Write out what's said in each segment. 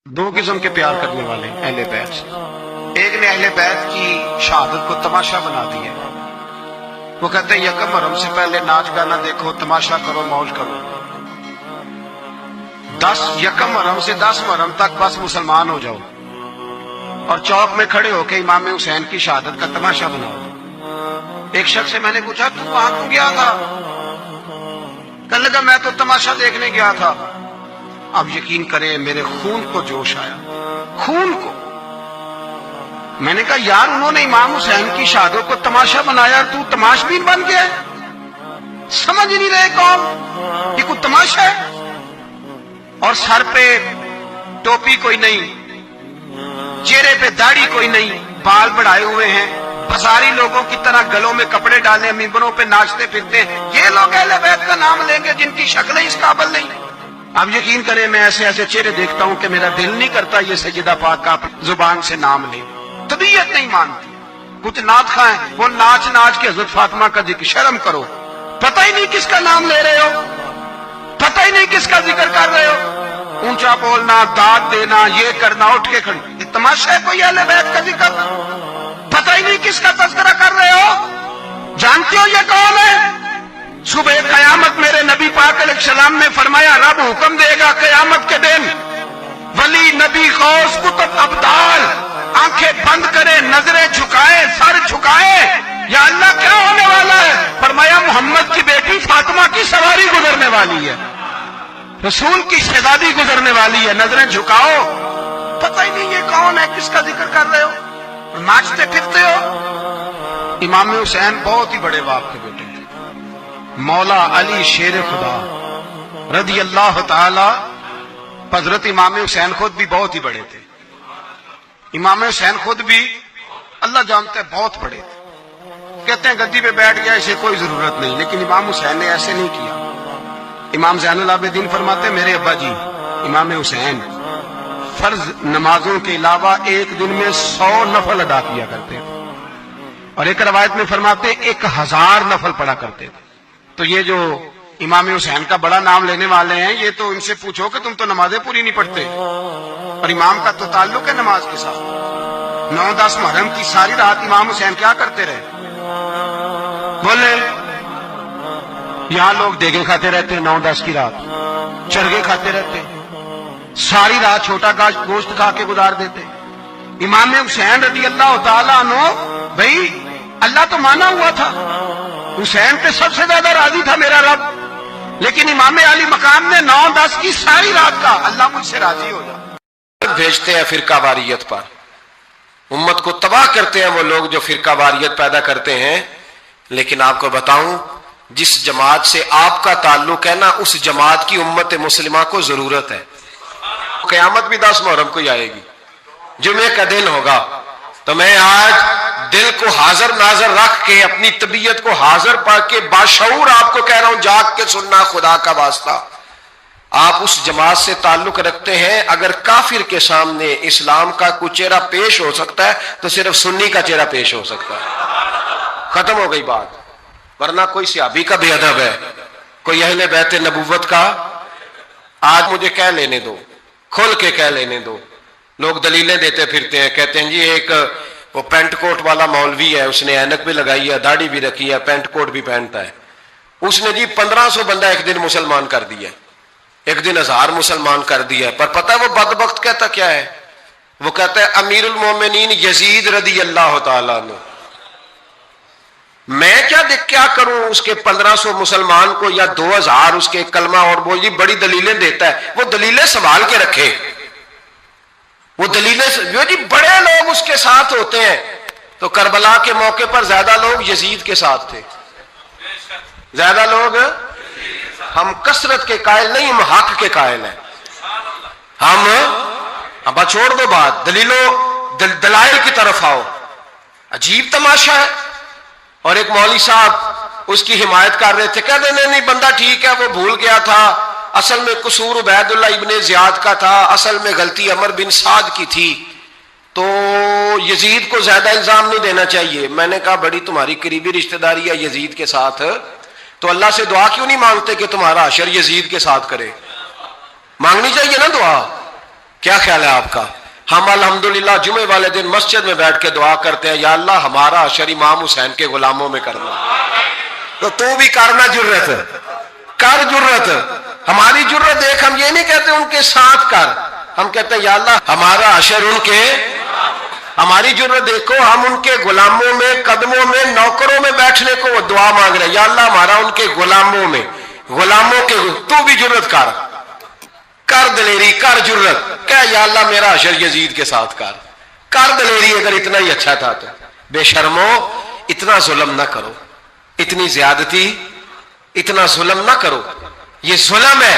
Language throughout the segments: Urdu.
دو قسم کے پیار کرنے والے ہیں اہل بیت سے۔ ایک نے اہل بیت کی شہادت کو تماشا بنا دیا، وہ کہتے ہیں یکم محرم سے پہلے ناچ گانا دیکھو، تماشا کرو، موج کرو، 1 محرم سے 10 محرم تک بس مسلمان ہو جاؤ اور چوک میں کھڑے ہو کے امام حسین کی شہادت کا تماشا بناؤ۔ ایک شخص سے میں نے پوچھا تو وہاں کیوں گیا تھا؟ کہنے لگا میں تو تماشا دیکھنے گیا تھا۔ اب یقین کریں میرے خون کو جوش آیا، خون کو۔ میں نے کہا یار انہوں نے امام حسین کی شہادت کو تماشا بنایا، تو تماش بین بن گیا، سمجھ نہیں رہے کون یہ کوئی تماشا ہے؟ اور سر پہ ٹوپی کوئی نہیں، چہرے پہ داڑھی کوئی نہیں، بال بڑھائے ہوئے ہیں، بازاری لوگوں کی طرح گلوں میں کپڑے ڈالے، ممبروں پہ ناچتے پھرتے ہیں۔ یہ لوگ اہل بیت کا نام لیں گے جن کی شکلیں اس قابل نہیں۔ اب یقین کریں میں ایسے ایسے چہرے دیکھتا ہوں کہ میرا دل نہیں کرتا یہ سیدہ پاک کا زبان سے نام لے، طبیعت نہیں مانتی۔ کچھ نعت خواہیں وہ ناچ ناچ کے حضرت فاطمہ کا ذکر، شرم کرو، پتہ ہی نہیں کس کا نام لے رہے ہو، پتہ ہی نہیں کس کا ذکر کر رہے ہو، اونچا بولنا، داد دینا، یہ کرنا، اٹھ کے کھڑنا، یہ تماشا ہے کوئی اہل بیت کا ذکر؟ پتہ ہی نہیں کس کا تذکرہ کر رہے ہو۔ جانتے ہو یہ کون ہے؟ صبح قیامت میرے نبی پاک علیہ السلام نے فرمایا رب حکم دے گا قیامت کے دن، ولی، نبی، غوث، کتب، ابدال آنکھیں بند کرے، نظریں جھکائے، سر جھکائے، یا اللہ کیا ہونے والا ہے؟ فرمایا محمد کی بیٹی فاطمہ کی سواری گزرنے والی ہے، رسول کی شہزادی گزرنے والی ہے، نظریں جھکاؤ۔ پتہ ہی نہیں یہ کون ہے، کس کا ذکر کر رہے ہو، ناچتے پھرتے ہو۔ امام حسین بہت ہی بڑے باپ کے بیٹے تھے، مولا علی شیر خدا رضی اللہ تعالی۔ حضرت امام حسین خود بھی بہت ہی بڑے تھے، امام حسین خود بھی اللہ جانتا ہے بہت بڑے تھے۔ کہتے ہیں گدی پہ بیٹھ گیا اسے کوئی ضرورت نہیں، لیکن امام حسین نے ایسے نہیں کیا۔ امام زین العابدین فرماتے ہیں میرے ابا جی امام حسین فرض نمازوں کے علاوہ ایک دن میں 100 نفل ادا کیا کرتے تھے، اور ایک روایت میں فرماتے ہیں 1000 نفل پڑھا کرتے تھے۔ تو یہ جو امام حسین کا بڑا نام لینے والے ہیں یہ تو ان سے پوچھو کہ تم تو نمازیں پوری نہیں پڑھتے، اور امام کا تو تعلق ہے نماز کے ساتھ۔ 9-10 محرم کی ساری رات امام حسین کیا کرتے رہے؟ بولے یہاں لوگ دیگیں کھاتے رہتے 9-10 کی رات، چرگے کھاتے رہتے، ساری رات چھوٹا گوشت کھا کے گزار دیتے۔ امام حسین رضی اللہ تعالیٰ عنہ، بھائی اللہ تو مانا ہوا تھا، حسین پہ سب سے زیادہ راضی تھا میرا رب، لیکن امام علی مقام نے 9-10 کی ساری رات کا اللہ مجھ سے راضی ہو جا۔ بھیجتے ہیں فرقہ واریت پر، امت کو تباہ کرتے ہیں وہ لوگ جو فرقہ واریت پیدا کرتے ہیں۔ لیکن آپ کو بتاؤں جس جماعت سے آپ کا تعلق ہے نا، اس جماعت کی امت مسلمہ کو ضرورت ہے۔ قیامت بھی 10 محرم کو ہی آئے گی، جمعے کا دن ہوگا، تو میں آج دل کو حاضر ناظر رکھ کے، اپنی طبیعت کو حاضر پا کے باشعور آپ کو کہہ رہا ہوں، جاگ کے سننا خدا کا واسطہ۔ آپ اس جماعت سے تعلق رکھتے ہیں، اگر کافر کے سامنے اسلام کا کوئی چہرہ پیش ہو سکتا ہے تو صرف سنی کا چہرہ پیش ہو سکتا ہے، ختم ہو گئی بات۔ ورنہ کوئی صحابی کا بے ادب ہے، کوئی اہل بیت نبوت کا، آج مجھے کہہ لینے دو، کھل کے کہہ لینے دو۔ لوگ دلیلیں دیتے پھرتے ہیں، کہتے ہیں جی ایک وہ پینٹ کوٹ والا مولوی ہے، اس نے اینک بھی لگائی ہے، داڑھی بھی رکھی ہے، پینٹ کوٹ بھی پہنتا ہے، اس نے جی 1500 بندہ ایک دن مسلمان کر دیا، ایک دن 1000 مسلمان کر دیا۔ پر پتہ ہے وہ بدبخت کہتا کیا ہے؟ وہ کہتا ہے امیر المومنین یزید رضی اللہ تعالیٰ عنہ، میں کیا کروں اس کے 1500 مسلمان کو یا 2000 اس کے کلمہ اور وہ جی بڑی دلیلیں دیتا ہے، وہ دلیلیں سنبھال کے رکھے، وہ دلیلیں جو جی بڑے لوگ اس کے ساتھ ہوتے ہیں۔ تو کربلا کے موقع پر زیادہ لوگ یزید کے ساتھ تھے، زیادہ لوگ، ہم کثرت کے قائل نہیں، ہم حق کے قائل ہیں۔ ہم اب چھوڑ دو بات، دلائل کی طرف آؤ۔ عجیب تماشا ہے، اور ایک مولوی صاحب اس کی حمایت کر رہے تھے، کہتے نہیں بندہ ٹھیک ہے، وہ بھول گیا تھا، اصل میں قصور عبید اللہ ابن زیاد کا تھا، اصل میں غلطی عمر بن سعد کی تھی، تو یزید کو زیادہ الزام نہیں دینا چاہیے۔ میں نے کہا بڑی تمہاری قریبی رشتہ داری ہے یزید کے ساتھ، تو اللہ سے دعا کیوں نہیں مانگتے کہ تمہارا حشر یزید کے ساتھ کرے؟ مانگنی چاہیے نا دعا، کیا خیال ہے آپ کا؟ ہم الحمدللہ جمعے والے دن مسجد میں بیٹھ کے دعا کرتے ہیں، یا اللہ ہمارا حشر امام حسین کے غلاموں میں کرنا۔ تو بھی کرنا، جرت کر، جرت ہماری جرت دیکھ، ہم یہ نہیں کہتے ان کے ساتھ کر، ہم کہتے ہیں یا اللہ ہمارا حشر ان کے، ہماری جرت دیکھو، ہم ان کے غلاموں میں، قدموں میں، نوکروں میں بیٹھنے کو وہ دعا مانگ رہے ہیں، یا اللہ ہمارا ان کے غلاموں میں، غلاموں کے، تو بھی جرت کر دلیری، کر جرت، کہ یا اللہ میرا حشر یزید کے ساتھ کر دلیری، اگر اتنا ہی اچھا تھا تو۔ بے شرمو، اتنا ظلم نہ کرو، اتنی زیادتی، اتنا ظلم نہ کرو، یہ ظلم ہے۔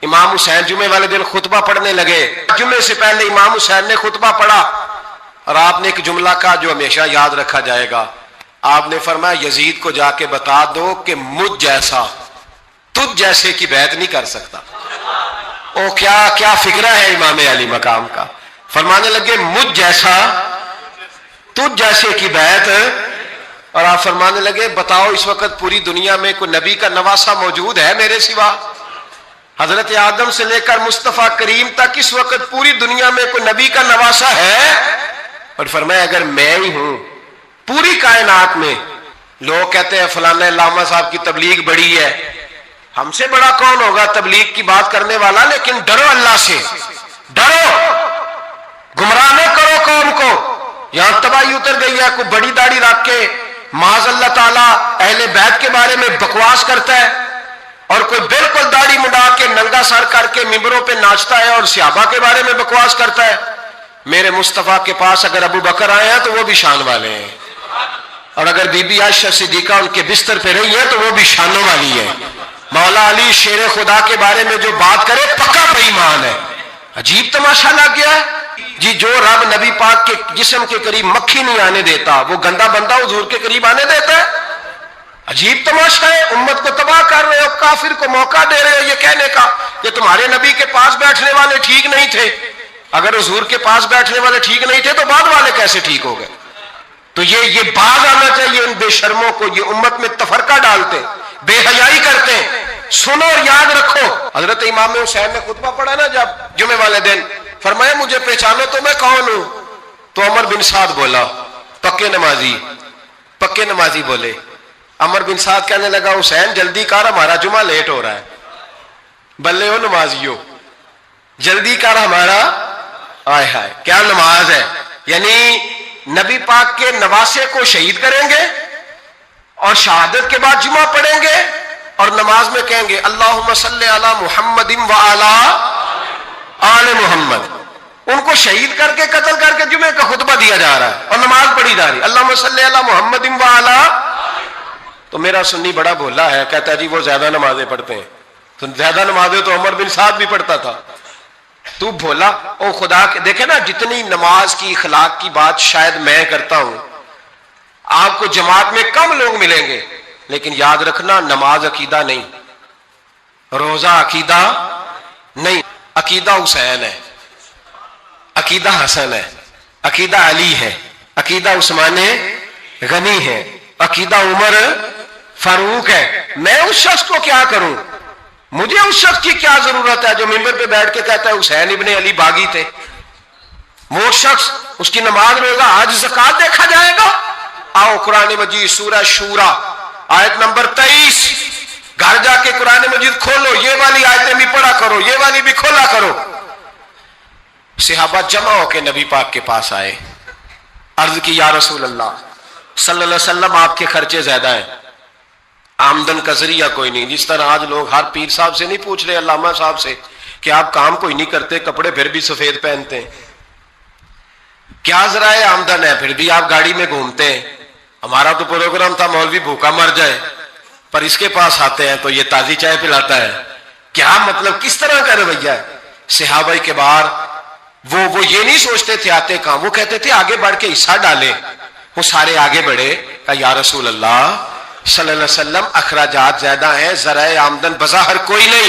امام حسین جمعے والے دن خطبہ پڑھنے لگے، جمعے سے پہلے امام حسین نے خطبہ پڑھا، اور آپ نے ایک جملہ کہا جو ہمیشہ یاد رکھا جائے گا۔ آپ نے فرمایا یزید کو جا کے بتا دو کہ مجھ جیسا تجھ جیسے کی بیعت نہیں کر سکتا۔ او کیا فکرہ ہے امام علی مقام کا۔ فرمانے لگے مجھ جیسا تجھ جیسے کی بیعت، اور آپ فرمانے لگے بتاؤ اس وقت پوری دنیا میں کوئی نبی کا نواسا موجود ہے میرے سوا؟ حضرت آدم سے لے کر مصطفیٰ کریم تک اس وقت پوری دنیا میں کوئی نبی کا نواسا ہے؟ اور فرمایا اگر میں ہی ہوں پوری کائنات میں، لوگ کہتے ہیں فلانا علامہ صاحب کی تبلیغ بڑی ہے، ہم سے بڑا کون ہوگا تبلیغ کی بات کرنے والا؟ لیکن ڈرو اللہ سے، ڈرو، گمراہ نہ کرو قوم کو۔ یہاں تباہی اتر گئی ہے، کوئی بڑی داڑھی رکھ کے معاذ اللہ تعالیٰ اہل بیت کے بارے میں بکواس کرتا ہے، اور کوئی بالکل داڑھی مڈا کے ننگا سر کر کے ممبروں پہ ناچتا ہے اور صحابہ کے بارے میں بکواس کرتا ہے۔ میرے مصطفیٰ کے پاس اگر ابو بکر آئے ہیں تو وہ بھی شان والے ہیں، اور اگر بی بی عائشہ صدیقہ ان کے بستر پہ رہی ہے تو وہ بھی شانوں والی ہے۔ مولا علی شیر خدا کے بارے میں جو بات کرے پکا بے ایمان ہے۔ عجیب تماشا لگ گیا ہے جی، جو رب نبی پاک کے جسم کے قریب مکھی نہیں آنے دیتا وہ گندا بندہ حضور کے قریب آنے دیتا ہے؟ عجیب تماشا ہے، امت کو تباہ کر رہے ہو، کافر کو موقع دے رہے ہو یہ کہنے کا کہ تمہارے نبی کے پاس بیٹھنے والے ٹھیک نہیں تھے۔ اگر حضور کے پاس بیٹھنے والے ٹھیک نہیں تھے تو بعد والے کیسے ٹھیک ہو گئے؟ تو یہ باز آنا چاہیے ان بے شرموں کو، یہ امت میں تفرقہ ڈالتے، بے حیائی کرتے۔ سنو اور یاد رکھو، حضرت امام حسین نے خطبہ پڑھا نا جب جمعے والے دن، فرمایا مجھے پہچانو تو میں کون ہوں؟ تو عمر بن سعد بولا، پکے نمازی بولے۔ عمر بن سعد کہنے لگا حسین جلدی کر، ہمارا جمعہ لیٹ ہو رہا ہے۔ بلے ہو نمازیو، جلدی کر ہمارا، آئے ہائے کیا نماز ہے! یعنی نبی پاک کے نواسے کو شہید کریں گے اور شہادت کے بعد جمعہ پڑھیں گے اور نماز میں کہیں گے اللہم صلی علی محمد وعلی آل محمد۔ ان کو شہید کر کے قتل کر کے جمعے کا خطبہ دیا جا رہا ہے اور نماز پڑھی جا رہی ہے اللہم صلی علی محمد وعلی۔ تو میرا سنی بڑا بھولا ہے، کہتا ہے جی وہ زیادہ نمازیں پڑھتے ہیں۔ تو زیادہ نمازیں تو عمر بن سعد بھی پڑھتا تھا، تو بھولا۔ او خدا کے دیکھیں نا، جتنی نماز کی اخلاق کی بات شاید میں کرتا ہوں، آپ کو جماعت میں کم لوگ ملیں گے، لیکن یاد رکھنا نماز عقیدہ نہیں، روزہ عقیدہ نہیں، عقیدہ حسین ہے، عقیدہ حسن ہے، عقیدہ علی ہے، عقیدہ عثمان غنی ہے، عقیدہ عمر فاروق ہے۔ میں اس شخص کو کیا کروں؟ مجھے اس شخص کی کیا ضرورت ہے جو ممبر پہ بیٹھ کے کہتا ہے حسین ابن علی باغی تھے؟ وہ شخص، اس کی نماز روزہ حج زکات دیکھا جائے گا؟ آؤ قرآن مجید سورہ شورا آیت نمبر 23، گھر جا کے قرآن مجید کھولو، یہ والی آیتیں بھی پڑھا کرو، یہ والی بھی کھولا کرو۔ صحابہ جمع ہو کے نبی پاک کے پاس آئے، عرض کی یا رسول اللہ صلی اللہ علیہ وسلم آپ کے خرچے زیادہ ہیں، آمدن کا ذریعہ کوئی نہیں۔ جس طرح آج لوگ ہر پیر صاحب سے نہیں پوچھ رہے، علامہ صاحب سے، کہ آپ کام کوئی نہیں کرتے، کپڑے پھر بھی سفید پہنتے ہیں، کیا ذرائع آمدن ہے؟ پھر بھی آپ گاڑی میں گھومتے ہیں۔ ہمارا تو پروگرام تھا مولوی بھوکا مر جائے، پر اس کے پاس آتے ہیں تو یہ تازی چائے پلاتا ہے۔ کیا مطلب، کس طرح کا رویہ ہے؟ صحابہ کے بار وہ یہ نہیں سوچتے تھے آتے کہاں، وہ کہتے تھے آگے بڑھ کے حصہ ڈالیں۔ وہ سارے آگے بڑھے، کہا یا رسول اللہ صلی اللہ علیہ وسلم اخراجات زیادہ ہیں، ذرائع آمدن بظاہر کوئی نہیں،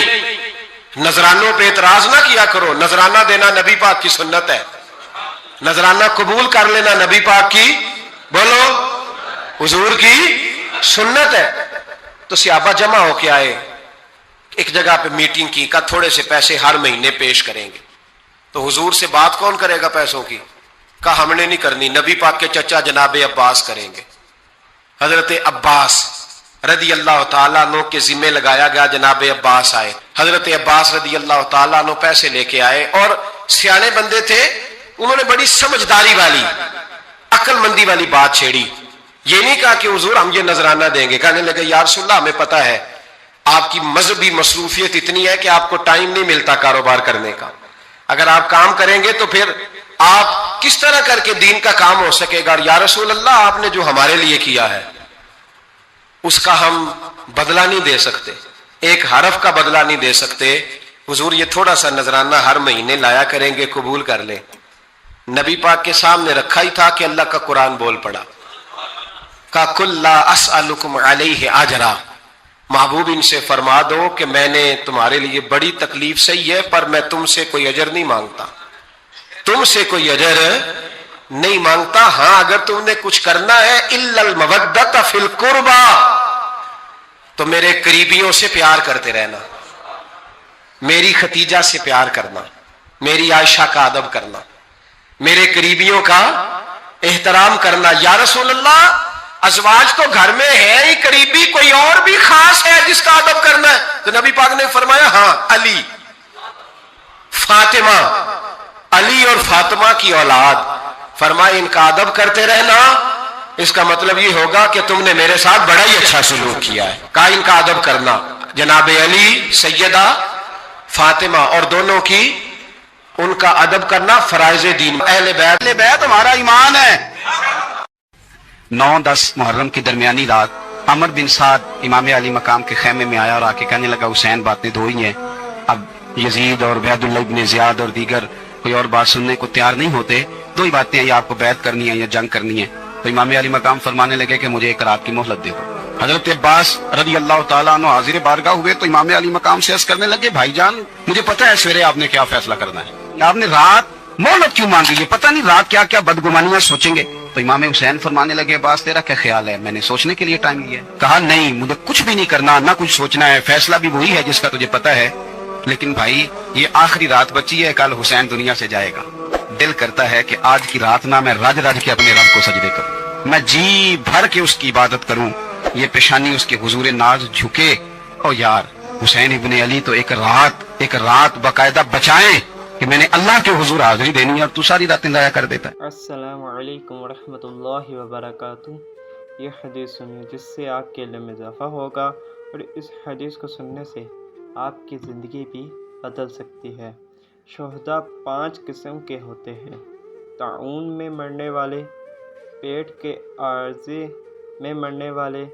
نذرانوں پہ اعتراض نہ کیا کرو، نذرانہ دینا نبی پاک کی سنت ہے، نذرانہ قبول کر لینا نبی پاک کی، بولو، حضور کی سنت ہے۔ تو صحابہ جمع ہو کے آئے، ایک جگہ پہ میٹنگ کی، کہا تھوڑے سے پیسے ہر مہینے پیش کریں گے۔ تو حضور سے بات کون کرے گا پیسوں کی؟ کہا ہم نے نہیں کرنی، نبی پاک کے چچا جناب عباس کریں گے۔ حضرت عباس رضی اللہ تعالیٰ عنہ کے ذمے لگایا گیا، جناب عباس آئے، حضرت عباس رضی اللہ تعالیٰ عنہ پیسے لے کے آئے، اور سیانے بندے تھے، انہوں نے بڑی سمجھداری والی عقل مندی والی بات چھیڑی۔ یہ نہیں کہا کہ حضور ہم یہ نذرانہ دیں گے، کہنے لگے یا رسول اللہ ہمیں پتہ ہے آپ کی مذہبی مصروفیت اتنی ہے کہ آپ کو ٹائم نہیں ملتا کاروبار کرنے کا، اگر آپ کام کریں گے تو پھر آپ کس طرح کر کے دین کا کام ہو سکے گا، اور یا رسول اللہ آپ نے جو ہمارے لیے کیا ہے اس کا ہم بدلہ نہیں دے سکتے، ایک حرف کا بدلہ نہیں دے سکتے، حضور یہ تھوڑا سا نذرانہ ہر مہینے لایا کریں گے، قبول کر لیں۔ نبی پاک کے سامنے رکھا ہی تھا کہ اللہ کا قرآن بول پڑا، کہ کل لا اسألکم علیہ اجرا، محبوب ان سے فرما دو کہ میں نے تمہارے لیے بڑی تکلیف سہی ہے، پر میں تم سے کوئی اجر نہیں مانگتا، تم سے کوئی اجر نہیں مانگتا، ہاں اگر تم نے کچھ کرنا ہے الا المودۃ فی القربى، تو میرے قریبیوں سے پیار کرتے رہنا، میری ختیجہ سے پیار کرنا، میری عائشہ کا ادب کرنا، میرے قریبیوں کا احترام کرنا۔ یا رسول اللہ ازواج تو گھر میں ہے ہی، قریبی کوئی اور بھی خاص ہے جس کا ادب کرنا ہے؟ تو نبی پاک نے فرمایا ہاں علی، فاطمہ، علی اور فاطمہ کی اولاد، فرمائے ان کا ادب کرتے رہنا، اس کا مطلب یہ ہوگا کہ تم نے میرے ساتھ بڑا ہی اچھا سلوک کیا ہے، کہا ان کا ادب کرنا، جناب علی، سیدہ فاطمہ، اور دونوں کی ان کا ادب کرنا فرائض دین۔ اہل بیت ہمارا ایمان ہے۔ 9-10 محرم کی درمیانی رات عمر بن سعد امام علی مقام کے خیمے میں آیا اور آ کے کہنے لگا حسین باتیں دو ہی ہیں، اب یزید اور عبید اللہ ابن زیاد اور دیگر کوئی اور بات سننے کو تیار نہیں ہوتے، دو ہی باتیں ہیں، یا آپ کو بیعت کرنی ہے یا جنگ کرنی ہے۔ تو امام علی مقام فرمانے لگے کہ مجھے ایک رات کی مہلت دے دو۔ حضرت عباس رضی اللہ تعالیٰ عنہ حاضر بارگاہ ہوئے تو امام علی مقام سے عرض کرنے لگے بھائی جان مجھے پتہ ہے سویرے آپ نے کیا فیصلہ کرنا ہے، آپ نے رات مہلت کیوں مانگی ہے، پتہ نہیں رات کیا کیا بدگمانیاں سوچیں گے۔ تو امام حسین فرمانے لگے عباس تیرا کیا خیال ہے، میں نے سوچنے کے لیے ٹائم لیا ہے۔ کہا نہیں مجھے کچھ بھی نہیں کرنا، نہ کچھ سوچنا ہے، فیصلہ بھی وہی ہے جس کا تجھے پتہ ہے، لیکن بھائی یہ آخری رات بچی ہے، کل حسین دنیا سے جائے گا، دل کرتا ہے کہ آج کی رات نہ میں رج رج کے اپنے رب کو سجدے کروں، میں جی بھر کے اس کی عبادت کروں، یہ پیشانی اس کے حضور ناز جھکے۔ او یار حسین ابن علی تو ایک رات باقاعدہ بچائیں کہ میں نے اللہ کے حضور حاضری دینی ہے، اور تو ساری راتیں ضائع کر دیتا ہے۔ السلام علیکم ورحمۃ اللہ وبرکاتہ۔ یہ حدیث سنیے جس سے آپ کے علم میں اضافہ ہوگا، اور اس حدیث کو سننے سے آپ کی زندگی بھی بدل سکتی ہے۔ شہداء 5 قسم کے ہوتے ہیں: طاعون میں مرنے والے، پیٹ کے عارضے میں مرنے والے،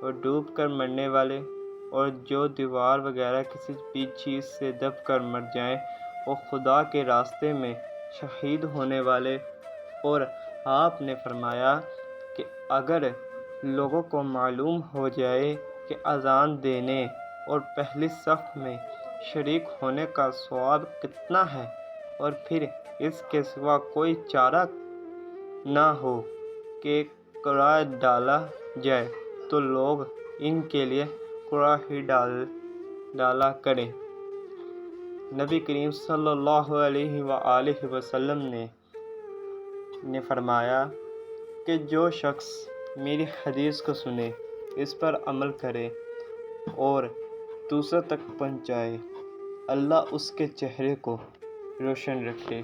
اور ڈوب کر مرنے والے، اور جو دیوار وغیرہ کسی بھی چیز سے دب کر مر جائیں، وہ خدا کے راستے میں شہید ہونے والے۔ اور آپ نے فرمایا کہ اگر لوگوں کو معلوم ہو جائے کہ اذان دینے اور پہلی صف میں شریک ہونے کا ثواب کتنا ہے، اور پھر اس کے سوا کوئی چارہ نہ ہو کہ قرآن ڈالا جائے، تو لوگ ان کے لیے قرآن ہی ڈالا کریں۔ نبی کریم صلی اللہ علیہ وآلہ وسلم نے فرمایا کہ جو شخص میری حدیث کو سنے، اس پر عمل کرے اور دوسروں تک پہنچائے، اللہ اس کے چہرے کو روشن رکھے۔